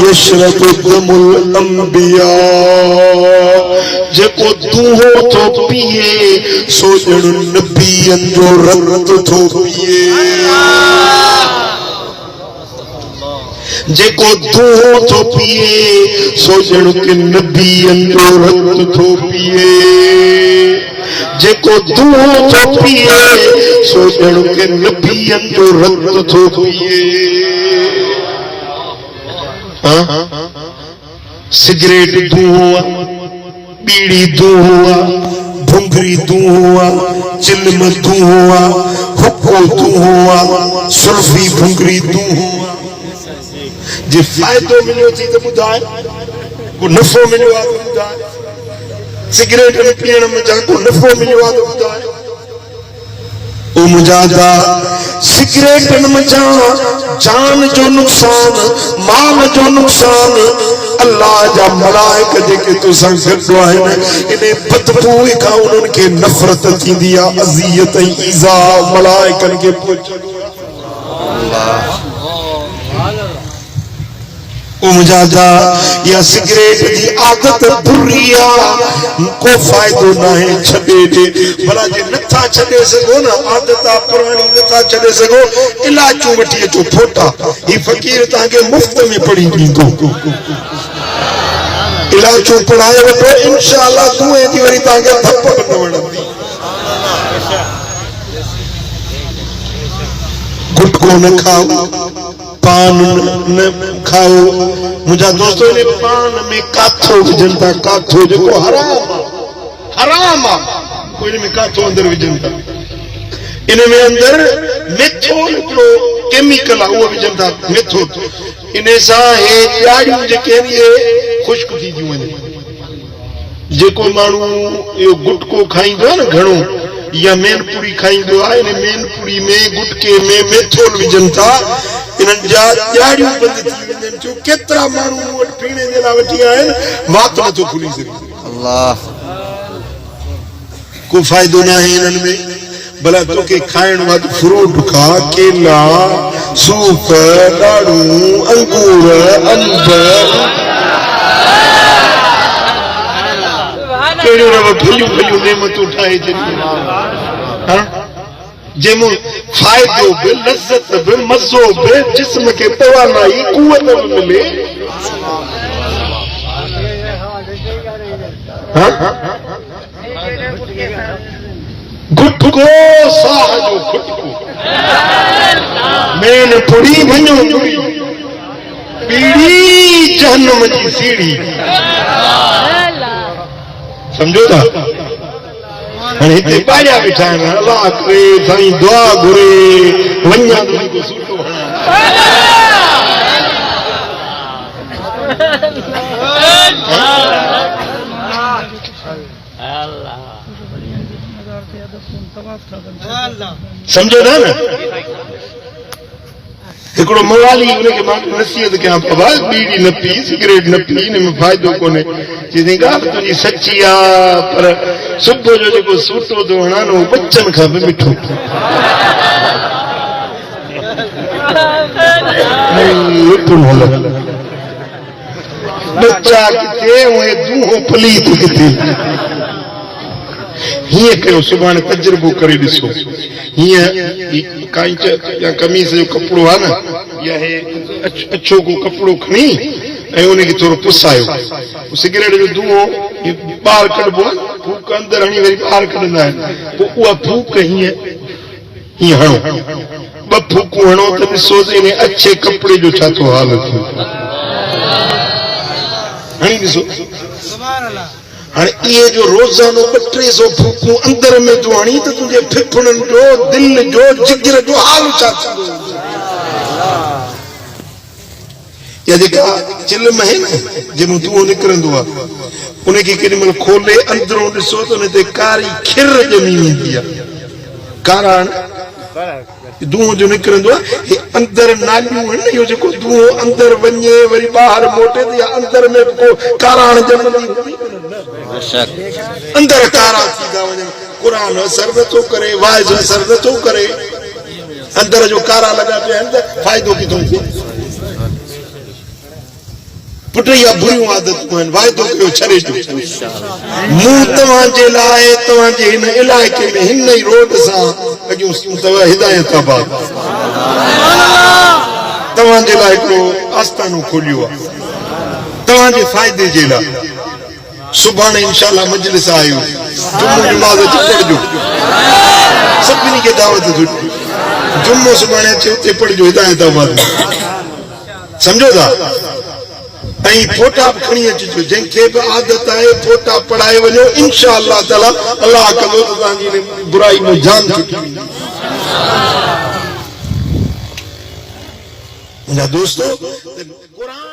यशरबु दमुल अंबिया जेको दूहो थो पिए सो ॼण नबियन जो रत थो पिए जेको दूहो थो पिए सो ॼण के नबियन जो रत थो पिए जेको दूहो थो पिए सो ॼण के नबियन जो रत थो पिए सिगरेट दूहो बीड़ी दूहो भुंगरी दूहो चिल्म दूहो हुक्को दूहो सुल्फी भुंगरी दूहो जे फायदो मिलियो थी तो ॿुधाए को नफ़ो मिलियो आहे तो ॿुधाए सिगरेट में पीअण में जा को नफ़ो मिलियो आहे तो ॿुधाए ओ मुजादा सिगरेट में जान जो नुकसान माल जो नुकसान अल्लाह जा मलाइक जेके तो संग गॾु आहिनि इन बदबू खां उन्हनि खे नफ़रत थींदी आहे अज़ियत ऐं ईज़ा मलाइकनि खे पहुचंदी आहे ओ मुजादा या सिगरेट जी आदत बुरी आहे को फ़ाइदो न है छॾे ॾे भला जे नथा छॾे सघो न आदत आहे पुराणी नथा छॾे सघो इलाजूं वठी अचो फोटा ही फ़क़ीर तव्हांखे मुफ़्त में पढ़ी ॾींदो इलाजूं पढ़ाए वठो इंशाअल्लाह दुए जी वरी तव्हांखे धप न वणंदी गुटको न खाओ पान न खाओ मुझा दोस्तों ने पान में काथो विझंता काथो जेको हराम कोई में काथो अंदर विझंता इन में अंदर मेथोल हिकिड़ो केमिकल आहे उहो विझंता मेथो इन सां हे ॾाढ़ियूं जेके ख़ुश्क थी थियूं वञनि जेको माण्हू इहो गुटको खाईंदो आहे न घणो या मेनपुरी खाईंदो आहे इन मेनपुरी में गुटके में मेथोल विझनि था इन्हनि जा ॾाढ़ियूं बंदि थी वञनि छो केतिरा माण्हू वटि पीअण जे लाइ वठी आया आहिनि वात नथो खुली सघे अल्लाह को फ़ाइदो न आहे इन्हनि में भला तोखे खाइणो आहे फ्रूट खा केला सूफ ॾाढ़ू अंगूर अंब कहिड़ियूं रव फलियूं फलियूं नेमतूं ठाहे छॾियूं जंहिंमें फ़ाइदो बि लज़त बि मज़ो बि जिस्म खे तवानाई कुवत बि मिले गुटको साह जो गुटको मेन पुड़ी वञो पुड़ी बीड़ी जहन्नम जी सीढ़ी समझो था हाणे हिते ॿाहिरियां वेठा आहिनि अलाह करे साईं दुआ घुरे वञा को सुठो समझो था न हिकिड़ो मवाली उनखे मां नसीहत कयां बाबा बीड़ी न पी सिगरेट न पी हिन में फ़ाइदो कोन्हे चई ॻाल्हि तुंहिंजी सची आहे पर सुबुह जो जेको सूटो थो हणां न उहो बचनि खां बि मिठो बच्चा किथे उहे दूहो पलीत किथे हीअं कयो सुभाणे तजुर्बो करे ॾिसो हीअं कांच या कमीज़ जो कपिड़ो आहे न या हे अछो को कपिड़ो खणी ऐं उनखे थोरो पुसायो सिगरेट जो धुओं ॿाहिरि कढिबो आहे फूक अंदरि हणी वरी ॿाहिरि कढंदा आहिनि पोइ उहा फूक हीअं हणो ॿ फूकूं हणो त ॾिसो त इन अछे कपिड़े जो छा थो हाल थियो हणी ॾिसो हाणे इहे जो रोज़ानो 200-300 फूकूं अंदर में तूं हणी त तुंहिंजे फिफड़नि जो दिलि जो जिगर जो हाल छा थींदो या जेका चिलम आहे न जंहिंमें धुओं निकिरंदो आहे उनखे केॾी महिल खोले अंदरो ॾिसो त उन ते कारी खिर ॼमी वेंदी आहे कारा धुओं जो निकिरंदो आहे हे अंदरि नालियूं आहिनि न इहो जेको धुओं अंदरि वञे वरी ॿाहिरि मोटे त अंदरि में को काराण ॼमंदी अंदर कारा थींदा वञनि क़ुरान असर नथो करे वाइज़ असर नथो करे अंदर जो कारा लॻा पिया आहिनि त फ़ाइदो किथां थिए पुट या बुरियूं आदतूं आहिनि वाइदो कयो छॾे ॾियो मूं तव्हांजे लाइ तव्हांजे हिन इलाइक़े में हिन ई रोड सां अॼु तव्हां हिदायताबाद तव्हांजे लाइ हिकिड़ो आस्थानो खोलियो आहे तव्हांजे फ़ाइदे जे लाइ सुभाणे इंशाअल्लाह मजलिस आयो जुम्मो नमाज़ अची पढ़जो सभिनी खे दावत ॾिजो जुम्मो सुभाणे अची उते पढ़जो हिदायताबाद में समझो था ऐं फोटा बि खणी अचिजो जंहिंखे बि आदत आहे फोटा पढ़ाए वञो इंशाअल्लाह ताला अल्लाह कंदो त तव्हांजी बुराई में जान छुटी वेंदी मुंहिंजा दोस्तो क़ुरान